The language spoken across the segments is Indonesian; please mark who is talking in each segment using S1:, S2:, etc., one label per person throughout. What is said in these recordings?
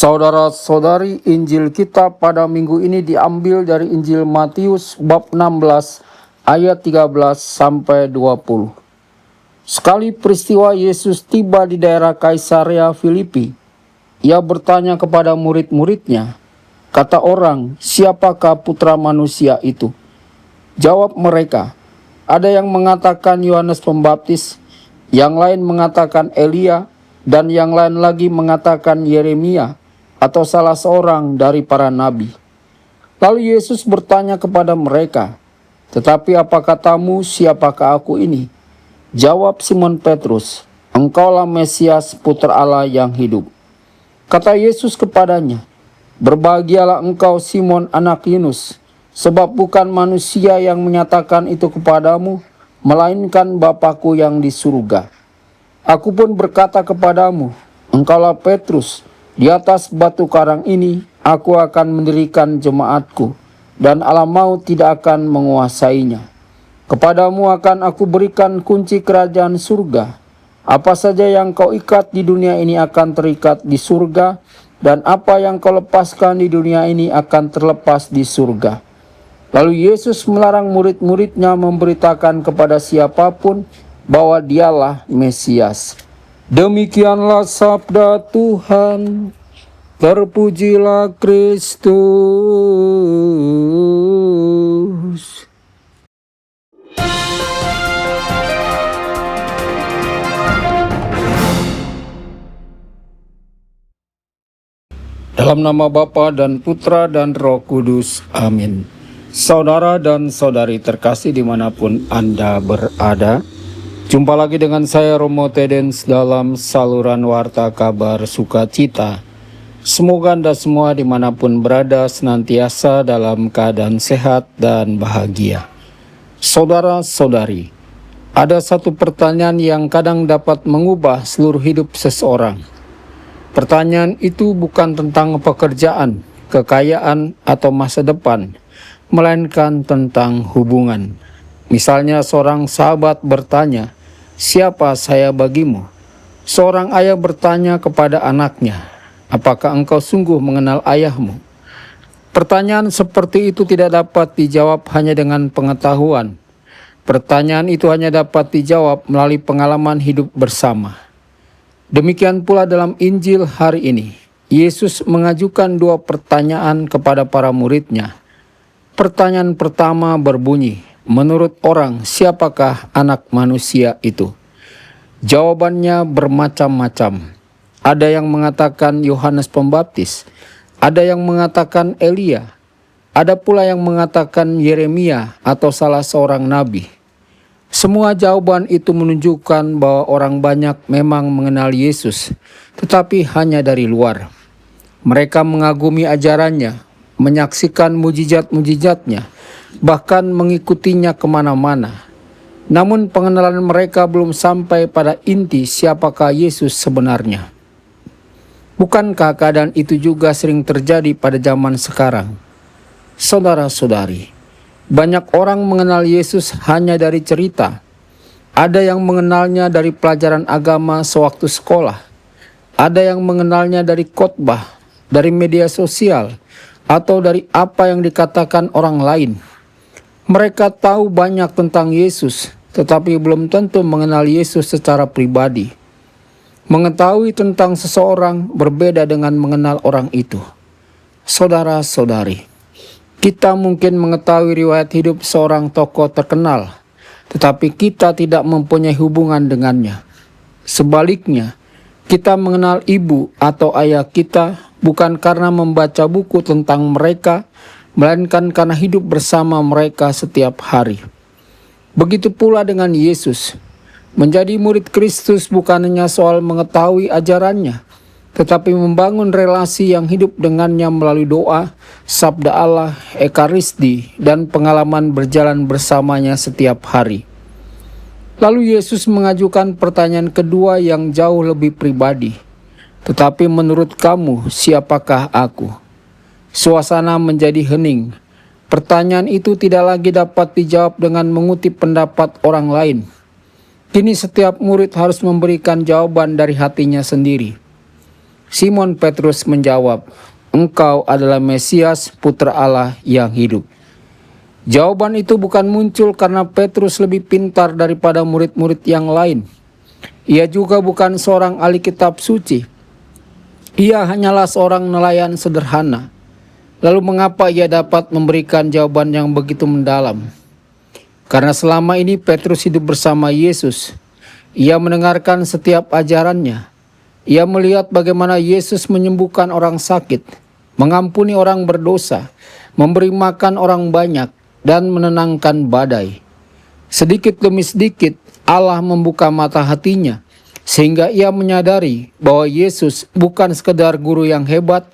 S1: Saudara-saudari, Injil kita pada minggu ini diambil dari Injil Matius bab 16 ayat 13 sampai 20. Sekali peristiwa Yesus tiba di daerah Kaisarea Filipi, ia bertanya kepada murid-muridnya, kata orang, siapakah putra manusia itu? Jawab mereka, ada yang mengatakan Yohanes Pembaptis, yang lain mengatakan Elia, dan yang lain lagi mengatakan Yeremia atau salah seorang dari para nabi. Lalu Yesus bertanya kepada mereka, tetapi apa katamu, siapakah aku ini? Jawab Simon Petrus, engkaulah Mesias, putra Allah yang hidup. Kata Yesus kepadanya, berbahagialah engkau Simon anak Yunus, sebab bukan manusia yang menyatakan itu kepadamu, melainkan Bapa-Ku yang di surga. Aku pun berkata kepadamu, engkaulah Petrus, di atas batu karang ini aku akan mendirikan jemaatku, dan alam maut tidak akan menguasainya. Kepadamu akan aku berikan kunci kerajaan surga. Apa saja yang kau ikat di dunia ini akan terikat di surga, dan apa yang kau lepaskan di dunia ini akan terlepas di surga. Lalu Yesus melarang murid-muridnya memberitakan kepada siapapun bahwa dialah Mesias. Demikianlah sabda Tuhan. Terpujilah Kristus. Dalam nama Bapa dan Putra dan Roh Kudus. Amin. Saudara dan saudari terkasih dimanapun Anda berada, jumpa lagi dengan saya Romo Tedens dalam saluran Warta Kabar Sukacita. Semoga Anda semua dimanapun berada senantiasa dalam keadaan sehat dan bahagia. Saudara-saudari, ada satu pertanyaan yang kadang dapat mengubah seluruh hidup seseorang. Pertanyaan itu bukan tentang pekerjaan, kekayaan, atau masa depan, melainkan tentang hubungan. Misalnya seorang sahabat bertanya, siapa saya bagimu? Seorang ayah bertanya kepada anaknya, apakah engkau sungguh mengenal ayahmu? Pertanyaan seperti itu tidak dapat dijawab hanya dengan pengetahuan. Pertanyaan itu hanya dapat dijawab melalui pengalaman hidup bersama. Demikian pula dalam Injil hari ini, Yesus mengajukan dua pertanyaan kepada para muridnya. Pertanyaan pertama berbunyi, menurut orang, siapakah anak manusia itu? Jawabannya bermacam-macam. Ada yang mengatakan Yohanes Pembaptis, ada yang mengatakan Elia, ada pula yang mengatakan Yeremia atau salah seorang nabi. Semua jawaban itu menunjukkan bahwa orang banyak memang mengenal Yesus, tetapi hanya dari luar. Mereka mengagumi ajarannya, menyaksikan mujizat-mujizatnya, bahkan mengikutinya kemana-mana. Namun pengenalan mereka belum sampai pada inti siapakah Yesus sebenarnya. Bukankah keadaan itu juga sering terjadi pada zaman sekarang? Saudara-saudari, banyak orang mengenal Yesus hanya dari cerita. Ada yang mengenalnya dari pelajaran agama sewaktu sekolah. Ada yang mengenalnya dari khotbah, dari media sosial, atau dari apa yang dikatakan orang lain. Mereka tahu banyak tentang Yesus, tetapi belum tentu mengenal Yesus secara pribadi. Mengetahui tentang seseorang berbeda dengan mengenal orang itu. Saudara-saudari, kita mungkin mengetahui riwayat hidup seorang tokoh terkenal, tetapi kita tidak mempunyai hubungan dengannya. Sebaliknya, kita mengenal ibu atau ayah kita bukan karena membaca buku tentang mereka, melainkan karena hidup bersama mereka setiap hari. Begitu pula dengan Yesus. Menjadi murid Kristus bukan hanya soal mengetahui ajarannya, tetapi membangun relasi yang hidup dengannya melalui doa, sabda Allah, ekaristi, dan pengalaman berjalan bersamanya setiap hari. Lalu Yesus mengajukan pertanyaan kedua yang jauh lebih pribadi. Tetapi menurut kamu, siapakah aku? Suasana menjadi hening. Pertanyaan itu tidak lagi dapat dijawab dengan mengutip pendapat orang lain. Kini setiap murid harus memberikan jawaban dari hatinya sendiri. Simon Petrus menjawab, "Engkau adalah Mesias, Putra Allah yang hidup." Jawaban itu bukan muncul karena Petrus lebih pintar daripada murid-murid yang lain. Ia juga bukan seorang ahli kitab suci. Ia hanyalah seorang nelayan sederhana. Lalu mengapa ia dapat memberikan jawaban yang begitu mendalam? Karena selama ini Petrus hidup bersama Yesus. Ia mendengarkan setiap ajarannya. Ia melihat bagaimana Yesus menyembuhkan orang sakit, mengampuni orang berdosa, memberi makan orang banyak, dan menenangkan badai. Sedikit demi sedikit Allah membuka mata hatinya, sehingga ia menyadari bahwa Yesus bukan sekedar guru yang hebat,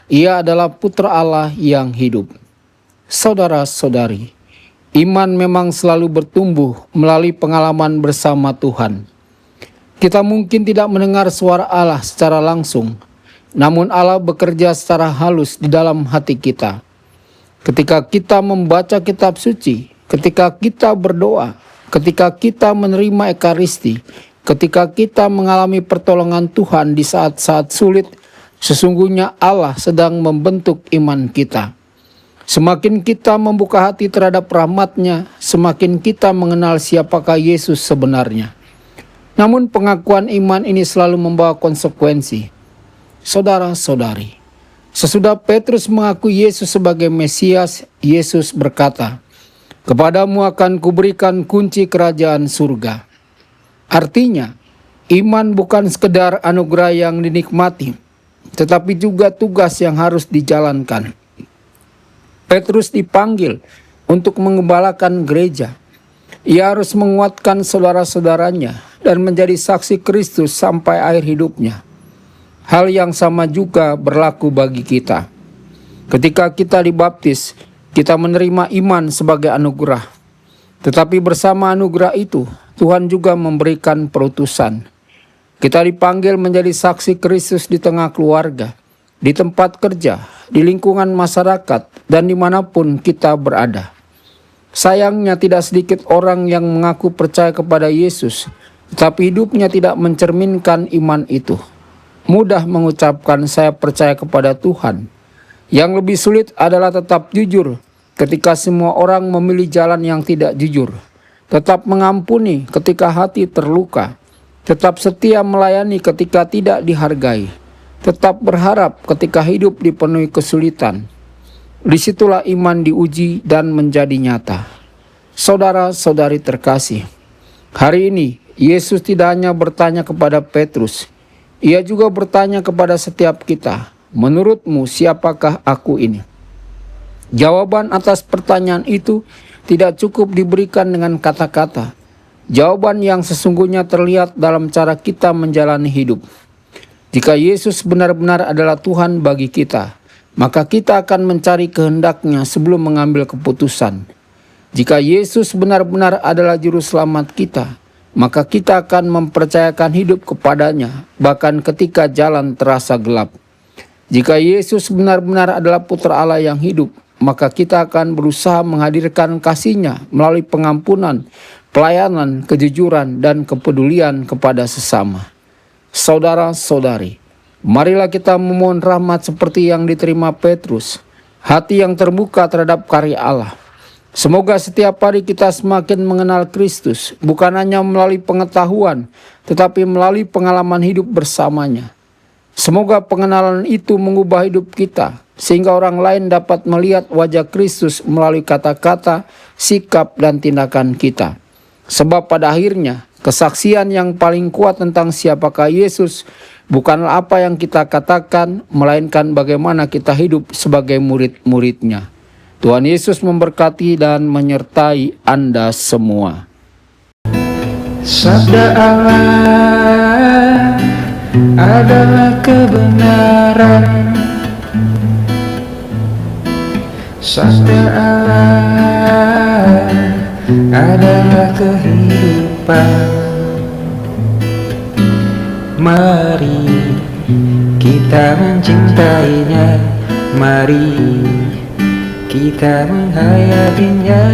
S1: ia adalah Putra Allah yang hidup. Saudara-saudari, iman memang selalu bertumbuh melalui pengalaman bersama Tuhan. Kita mungkin tidak mendengar suara Allah secara langsung, namun Allah bekerja secara halus di dalam hati kita. Ketika kita membaca kitab suci, ketika kita berdoa, ketika kita menerima ekaristi, ketika kita mengalami pertolongan Tuhan di saat-saat sulit, sesungguhnya Allah sedang membentuk iman kita. Semakin kita membuka hati terhadap rahmat-Nya, semakin kita mengenal siapakah Yesus sebenarnya. Namun pengakuan iman ini selalu membawa konsekuensi. Saudara-saudari, sesudah Petrus mengakui Yesus sebagai Mesias, Yesus berkata, "Kepadamu akan kuberikan kunci kerajaan surga." Artinya, iman bukan sekedar anugerah yang dinikmati, tetapi juga tugas yang harus dijalankan. Petrus dipanggil untuk mengembalakan gereja. Ia harus menguatkan saudara-saudaranya dan menjadi saksi Kristus sampai akhir hidupnya. Hal yang sama juga berlaku bagi kita. Ketika kita dibaptis, kita menerima iman sebagai anugerah. Tetapi bersama anugerah itu, Tuhan juga memberikan perutusan. Kita dipanggil menjadi saksi Kristus di tengah keluarga, di tempat kerja, di lingkungan masyarakat, dan dimanapun kita berada. Sayangnya tidak sedikit orang yang mengaku percaya kepada Yesus, tetapi hidupnya tidak mencerminkan iman itu. Mudah mengucapkan saya percaya kepada Tuhan. Yang lebih sulit adalah tetap jujur ketika semua orang memilih jalan yang tidak jujur. Tetap mengampuni ketika hati terluka. Tetap setia melayani ketika tidak dihargai. Tetap berharap ketika hidup dipenuhi kesulitan. Disitulah iman diuji dan menjadi nyata. Saudara-saudari terkasih, hari ini Yesus tidak hanya bertanya kepada Petrus, Ia juga bertanya kepada setiap kita, "Menurutmu siapakah aku ini?" Jawaban atas pertanyaan itu tidak cukup diberikan dengan kata-kata. Jawaban yang sesungguhnya terlihat dalam cara kita menjalani hidup. Jika Yesus benar-benar adalah Tuhan bagi kita, maka kita akan mencari kehendak-Nya sebelum mengambil keputusan. Jika Yesus benar-benar adalah juru selamat kita, maka kita akan mempercayakan hidup kepada-Nya, bahkan ketika jalan terasa gelap. Jika Yesus benar-benar adalah Putra Allah yang hidup, maka kita akan berusaha menghadirkan kasih-Nya melalui pengampunan, pelayanan, kejujuran, dan kepedulian kepada sesama. Saudara-saudari, marilah kita memohon rahmat seperti yang diterima Petrus, hati yang terbuka terhadap karya Allah. Semoga setiap hari kita semakin mengenal Kristus, bukan hanya melalui pengetahuan, tetapi melalui pengalaman hidup bersamanya. Semoga pengenalan itu mengubah hidup kita, sehingga orang lain dapat melihat wajah Kristus melalui kata-kata, sikap, dan tindakan kita. Sebab pada akhirnya, kesaksian yang paling kuat tentang siapakah Yesus bukanlah apa yang kita katakan, melainkan bagaimana kita hidup sebagai murid-murid-Nya. Tuhan Yesus memberkati dan menyertai Anda semua.
S2: Sabda Allah adalah kebenaran. Sabda Allah adalah kehidupan. Mari kita mencintainya, mari kita menghayatinya.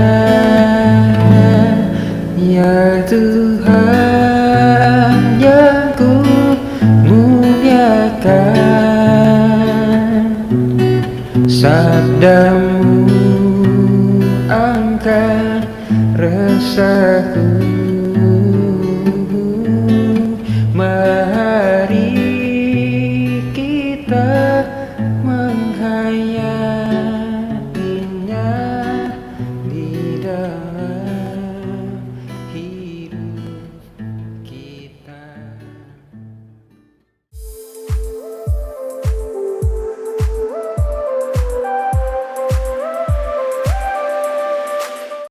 S2: Ya Tuhan yang ku muliakan, sabdamu angkat resahku.